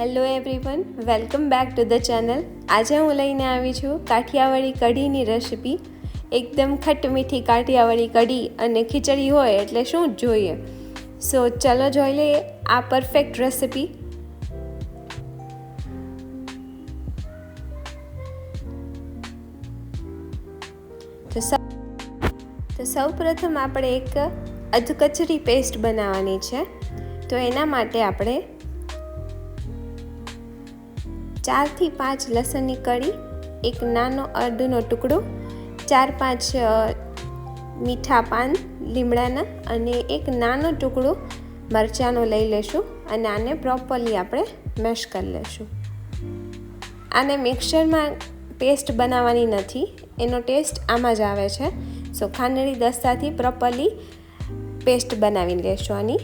Hello everyone, welcome back to the channel. આજે હું લઈને આવી છું કાઠિયાવાડી કઢીની રેસિપી. એકદમ ખટમીઠી કાઠિયાવાડી કઢી અને ખીચડી હોય એટલે શું જ જોઈએ. સો ચલો જોઈ લઈએ આ પરફેક્ટ રેસિપી. તો સૌ પ્રથમ આપણે એક અધકચરી પેસ્ટ બનાવવાની છે. તો એના માટે આપણે 4 થી 5 લસણની કળી, એક નાનો અડદનો ટુકડો, 4-5 મીઠા પાન લીમડાના અને એક નાનો ટુકડો મરચાંનો લઈ લેશું અને આને પ્રોપરલી આપણે મેશ કરી લેશું. આને મિક્સરમાં પેસ્ટ બનાવવાની નથી, એનો ટેસ્ટ આમાં જ આવે છે. સો ખાંડણી દસ્તાથી પ્રોપરલી પેસ્ટ બનાવી લેશું આની.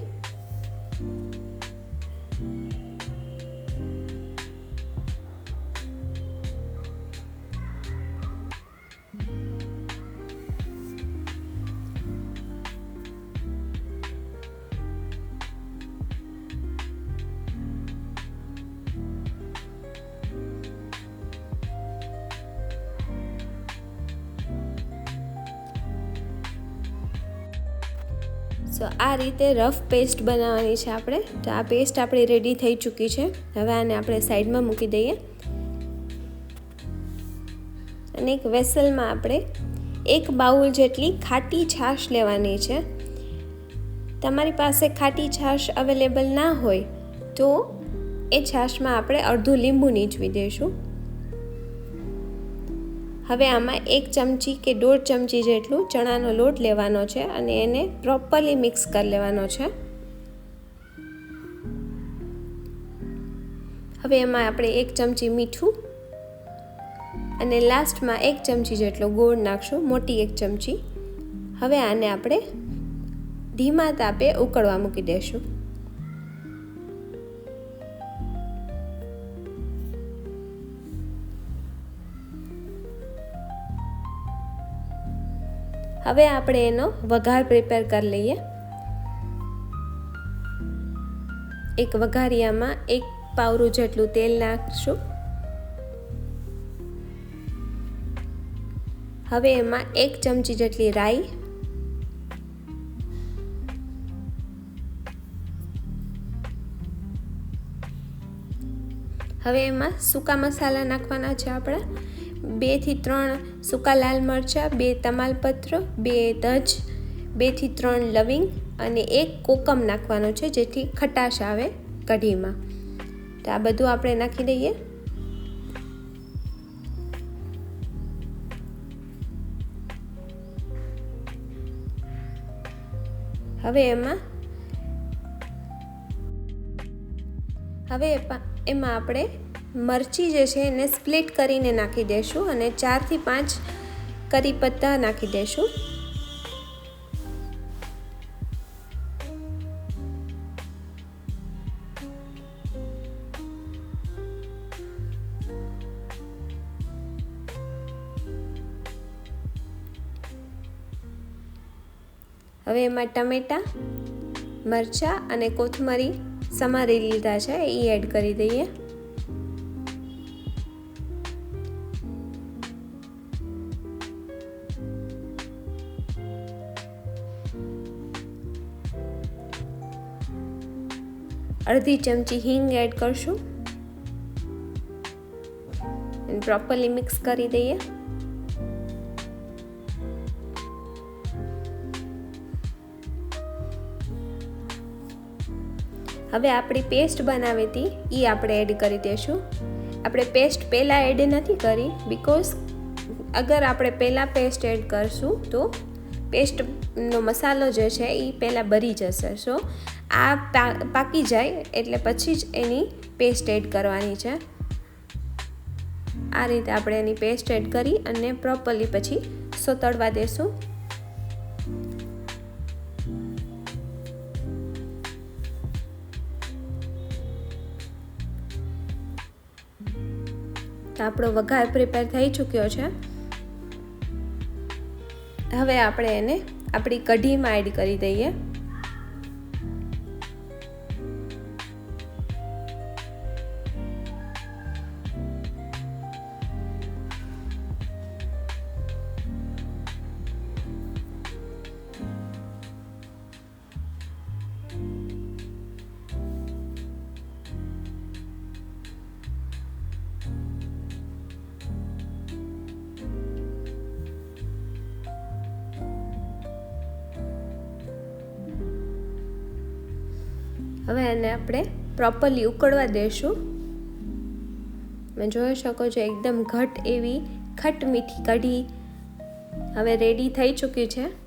સો આ રીતે રફ પેસ્ટ બનાવવાની છે આપણે. તો આ પેસ્ટ આપણી રેડી થઈ ચૂકી છે. હવે આને આપણે સાઈડમાં મૂકી દઈએ અને એક વેસલમાં આપણે 1 બાઉલ જેટલી ખાટી છાશ લેવાની છે. તમારી પાસે ખાટી છાશ અવેલેબલ ના હોય તો એ છાશમાં આપણે અડધું લીંબુ નીચવી દઈશું. હવે આમાં 1 ચમચી કે 1.5 ચમચી જેટલું ચણાનો લોટ લેવાનો છે અને એને પ્રોપરલી મિક્સ કરી લેવાનો છે. હવે એમાં આપણે 1 ચમચી મીઠું અને લાસ્ટમાં 1 ચમચી જેટલો ગોળ નાખશું, મોટી 1 ચમચી. હવે આને આપણે ધીમા તાપે ઉકળવા મૂકી દઈશું. હવે આપણે એનો વઘાર પ્રિપેર કરી લઈએ. એક વઘારિયામાં 1 પાવરું જેટલું તેલ નાખશું. હવે એમાં 1 ચમચી જેટલી રાઈ, હવે એમાં સૂકા મસાલા નાખવાના છે આપણે. 2 થી 3 સૂકા લાલ મરચાં, 2 તમાલપત્ર, 2 તજ, 2 થી 3 લવિંગ અને 1 કોકમ નાખવાનો છે જેથી ખટાશ આવે કઢીમાં. તો આ બધું આપણે નાખી દઈએ. હવે એમાં આપણે મરચી જે છે એને સ્પ્લિટ કરીને નાખી દઈશું અને 4 થી 5 કરી પત્તા નાખી દઈશું. હવે એમાં ટમેટા, મરચાં અને કોથમરી સમારી લીધા છે એ એડ કરી દઈએ. અડધી ચમચી હિંગ એડ કરશું અને પ્રોપરલી મિક્સ કરી દઈએ. હવે આપણી પેસ્ટ બનાવી હતી એ આપણે એડ કરી દઈશું. આપણે પેસ્ટ પહેલાં એડ નથી કરી બિકોઝ અગર આપણે પહેલાં પેસ્ટ એડ કરશું તો પેસ્ટનો મસાલો જે છે એ પહેલાં બળી જશે. સો આ પાકી જાય એટલે પછી જ એની પેસ્ટ એડ કરવાની છે. આ રીતે આપણે એની પેસ્ટ એડ કરી અને પ્રોપરલી પછી સોતળવા દેશું. તો આપણો વઘાર પ્રિપેર થઈ ચૂક્યો છે. હવે આપણે એને આપણી કઢીમાં એડ કરી દઈએ. હવે આને આપણે પ્રોપરલી ઉકળવા દેશું. તમે જોઈ શકો છો એકદમ ઘટ એવી ખટ મીઠી કઢી હવે રેડી થઈ ચૂકી છે.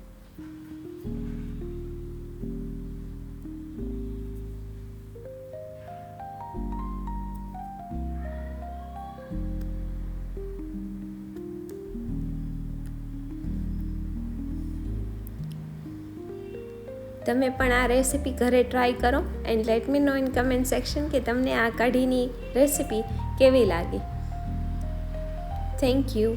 તમે પણ આ રેસીપી ઘરે ટ્રાય કરો and let me no in comment section કે તમને આ કઢીની રેસીપી કેવી લાગી. Thank you.